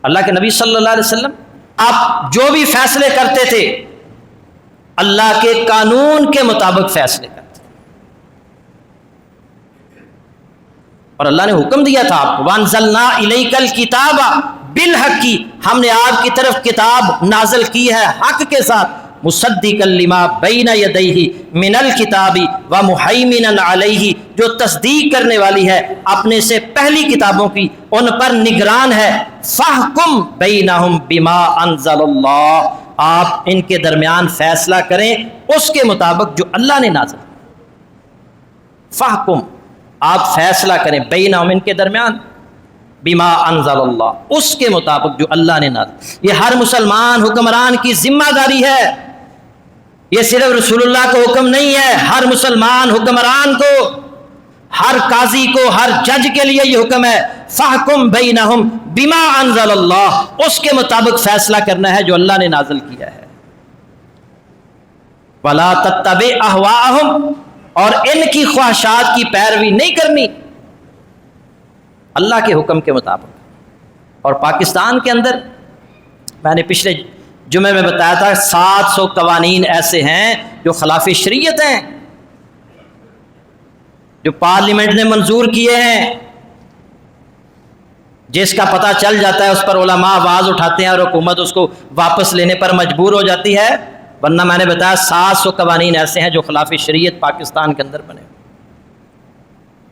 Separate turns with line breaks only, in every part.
اللہ کے نبی صلی اللہ علیہ وسلم آپ جو بھی فیصلے کرتے تھے اللہ کے قانون کے مطابق فیصلے کرتے تھے، اور اللہ نے حکم دیا تھا آپ کو وَأَنزَلْنَا إِلَيْكَ الْكِتَابَ بِالْحَقِّ، ہم نے آپ کی طرف کتاب نازل کی ہے حق کے ساتھ، مصدقا لما بین یدیہ من الکتاب ومہیمنا علیہ، جو تصدیق کرنے والی ہے اپنے سے پہلی کتابوں کی، ان پر نگران ہے، فاحکم بینہم بما انزل اللہ، آپ ان کے درمیان فیصلہ کریں اس کے مطابق جو اللہ نے نازل، فاحکم آپ فیصلہ کریں بینہم ان کے درمیان، بما انزل اللہ اس کے مطابق جو اللہ نے نازل۔ یہ ہر مسلمان حکمران کی ذمہ داری ہے، یہ صرف رسول اللہ کو حکم نہیں ہے، ہر مسلمان حکمران کو، ہر قاضی کو، ہر جج کے لیے یہ حکم ہے، فاحکم بینہم بما انزل اللہ، اس کے مطابق فیصلہ کرنا ہے جو اللہ نے نازل کیا ہے، ولا تتبع اہواءہم، اور ان کی خواہشات کی پیروی نہیں کرنی، اللہ کے حکم کے مطابق۔ اور پاکستان کے اندر میں نے پچھلے جمعے میں بتایا تھا 700 قوانین ایسے ہیں جو خلاف شریعت ہیں، جو پارلیمنٹ نے منظور کیے ہیں، جس کا پتہ چل جاتا ہے اس پر علماء آواز اٹھاتے ہیں اور حکومت اس کو واپس لینے پر مجبور ہو جاتی ہے، ورنہ میں نے بتایا 700 قوانین ایسے ہیں جو خلاف شریعت پاکستان کے اندر بنے۔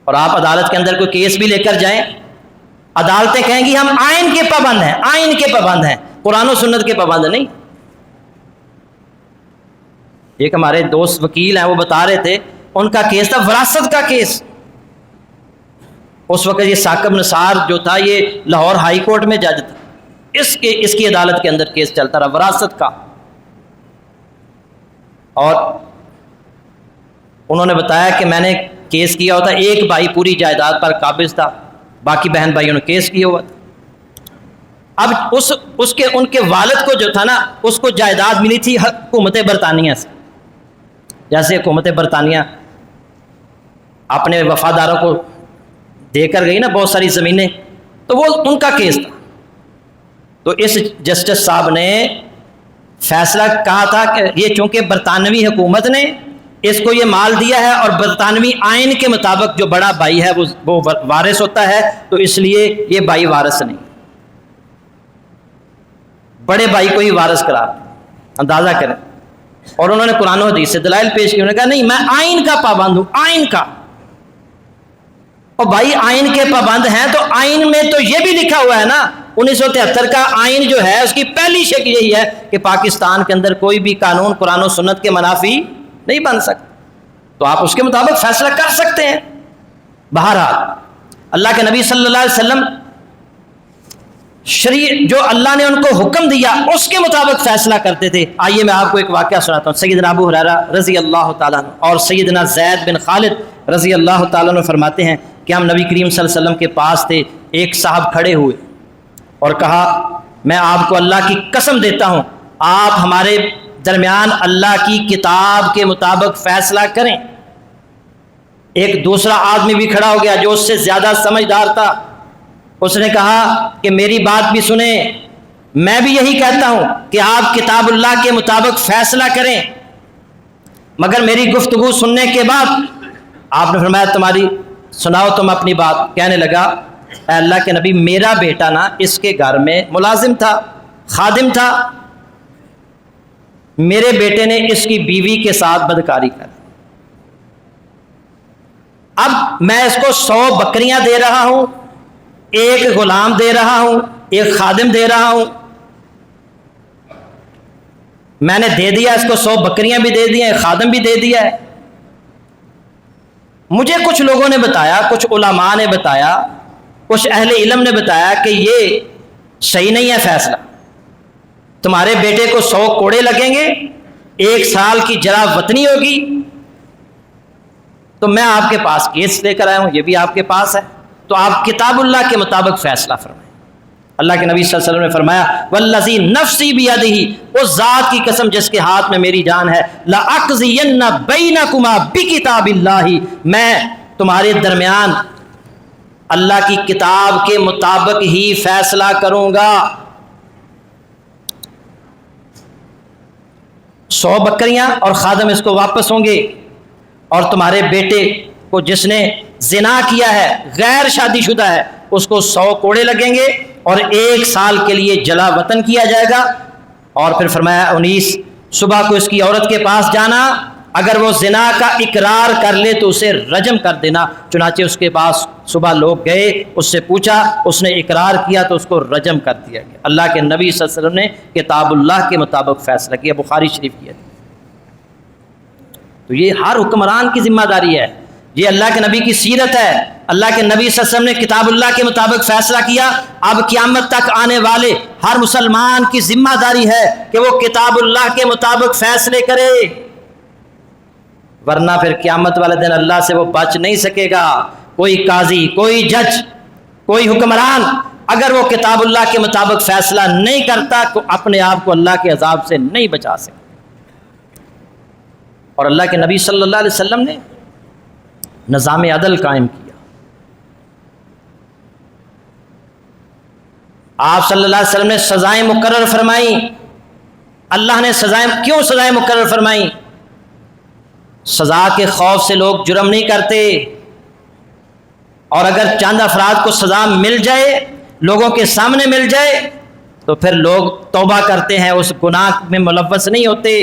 اور آپ عدالت کے اندر کوئی کیس بھی لے کر جائیں، عدالتیں کہیں گی ہم آئین کے پابند ہیں، آئین کے پابند ہیں، قرآن و سنت کے پابند نہیں۔ ایک ہمارے دوست وکیل ہیں، وہ بتا رہے تھے ان کا کیس تھا وراثت کا کیس، اس وقت یہ ثاقب نثار جو تھا یہ لاہور ہائی کورٹ میں جج تھا، اس کی عدالت کے اندر کیس چلتا رہا وراثت کا، اور انہوں نے بتایا کہ میں نے کیس کیا ہوتا، ایک بھائی پوری جائیداد پر قابض تھا، باقی بہن بھائیوں نے کیس کیا ہوا تھا۔ اب ان کے والد کو جو تھا نا، اس کو جائیداد ملی تھی حکومت برطانیہ سے، جیسے حکومت برطانیہ اپنے وفاداروں کو دے کر گئی نا بہت ساری زمینیں، تو وہ ان کا کیس تھا۔ تو اس جسٹس صاحب نے فیصلہ کہا تھا کہ یہ چونکہ برطانوی حکومت نے اس کو یہ مال دیا ہے اور برطانوی آئین کے مطابق جو بڑا بھائی ہے وہ وارث ہوتا ہے، تو اس لیے یہ بھائی وارث نہیں، بڑے بھائی کو ہی وارث قرار دیا، اندازہ کریں۔ اور انہوں نے قرآن و حدیث سے دلائل پیش کی، انہوں نے کہا نہیں میں آئین کا پابند ہوں، آئین کا۔ اور بھائی آئین کے پابند ہیں تو آئین میں تو یہ بھی لکھا ہوا ہے نا، 1973 کا آئین جو ہے اس کی پہلی شکل یہی ہے کہ پاکستان کے اندر کوئی بھی قانون قرآن و سنت کے منافی نہیں بن سکتا، تو آپ اس کے مطابق فیصلہ کر سکتے ہیں۔ بہرحال اللہ کے نبی صلی اللہ علیہ وسلم جو اللہ نے ان کو حکم دیا اس کے مطابق فیصلہ کرتے تھے۔ آئیے میں آپ کو ایک واقعہ سناتا ہوں۔ سیدنا ابو ہریرہ رضی اللہ تعالیٰ عنہ اور سیدنا زید بن خالد رضی اللہ تعالیٰ عنہ فرماتے ہیں کہ ہم نبی کریم صلی اللہ علیہ وسلم کے پاس تھے، ایک صاحب کھڑے ہوئے اور کہا میں آپ کو اللہ کی قسم دیتا ہوں آپ ہمارے درمیان اللہ کی کتاب کے مطابق فیصلہ کریں۔ ایک دوسرا آدمی بھی کھڑا ہو گیا جو اس سے زیادہ سمجھدار تھا، اس نے کہا کہ میری بات بھی سنیں، میں بھی یہی کہتا ہوں کہ آپ کتاب اللہ کے مطابق فیصلہ کریں، مگر میری گفتگو سننے کے بعد آپ نے فرمایا تمہاری سناؤ تم اپنی بات۔ کہنے لگا اے اللہ کے نبی میرا بیٹا نا اس کے گھر میں ملازم تھا، خادم تھا، میرے بیٹے نے اس کی بیوی کے ساتھ بدکاری کر، اب میں اس کو 100 بکریاں دے رہا ہوں، ایک غلام دے رہا ہوں، ایک خادم دے رہا ہوں، میں نے دے دیا اس کو 100 بکریاں بھی دے دی ہیں، خادم بھی دے دیا ہے۔ مجھے کچھ لوگوں نے بتایا، کچھ علماء نے بتایا، کچھ اہل علم نے بتایا کہ یہ صحیح نہیں ہے فیصلہ، تمہارے بیٹے کو 100 کوڑے لگیں گے، 1 سال کی جرا وطنی ہوگی، تو میں آپ کے پاس کیس لے کر آیا ہوں، یہ بھی آپ کے پاس ہے، تو آپ کتاب اللہ کے مطابق فیصلہ فرمائیں۔ اللہ کے نبی صلی اللہ علیہ وسلم نے فرمایا والذی نفسی بیدہ، اس ذات کی قسم جس کے ہاتھ میں میری جان ہے، لأقضین بینکما بکتاب اللہ، میں تمہارے درمیان اللہ کی کتاب کے مطابق ہی فیصلہ کروں گا۔ 100 بکریاں اور خادم اس کو واپس ہوں گے، اور تمہارے بیٹے کو جس نے زنا کیا ہے، غیر شادی شدہ ہے، اس کو 100 کوڑے لگیں گے اور 1 سال کے لیے جلا وطن کیا جائے گا۔ اور پھر فرمایا 19 صبح کو اس کی عورت کے پاس جانا، اگر وہ زنا کا اقرار کر لے تو اسے رجم کر دینا۔ چنانچہ اس کے پاس صبح لوگ گئے، اس سے پوچھا، اس نے اقرار کیا تو اس کو رجم کر دیا گیا۔ اللہ کے نبی صلی اللہ علیہ وسلم نے کتاب اللہ کے مطابق فیصلہ کیا، بخاری شریف کی ہے۔ تو یہ ہر حکمران کی ذمہ داری ہے، یہ اللہ کے نبی کی سیرت ہے۔ اللہ کے نبی صلی اللہ علیہ وسلم نے کتاب اللہ کے مطابق فیصلہ کیا، اب قیامت تک آنے والے ہر مسلمان کی ذمہ داری ہے کہ وہ کتاب اللہ کے مطابق فیصلے کرے، ورنہ پھر قیامت والے دن اللہ سے وہ بچ نہیں سکے گا۔ کوئی قاضی، کوئی جج، کوئی حکمران اگر وہ کتاب اللہ کے مطابق فیصلہ نہیں کرتا تو اپنے آپ کو اللہ کے عذاب سے نہیں بچا سکتا۔ اور اللہ کے نبی صلی اللہ علیہ وسلم نے نظام عدل قائم کیا۔ آپ صلی اللہ علیہ وسلم نے سزائیں مقرر فرمائیں۔ اللہ نے کیوں سزائیں مقرر فرمائیں؟ سزا کے خوف سے لوگ جرم نہیں کرتے، اور اگر چند افراد کو سزا مل جائے، لوگوں کے سامنے مل جائے، تو پھر لوگ توبہ کرتے ہیں، اس گناہ میں ملوث نہیں ہوتے۔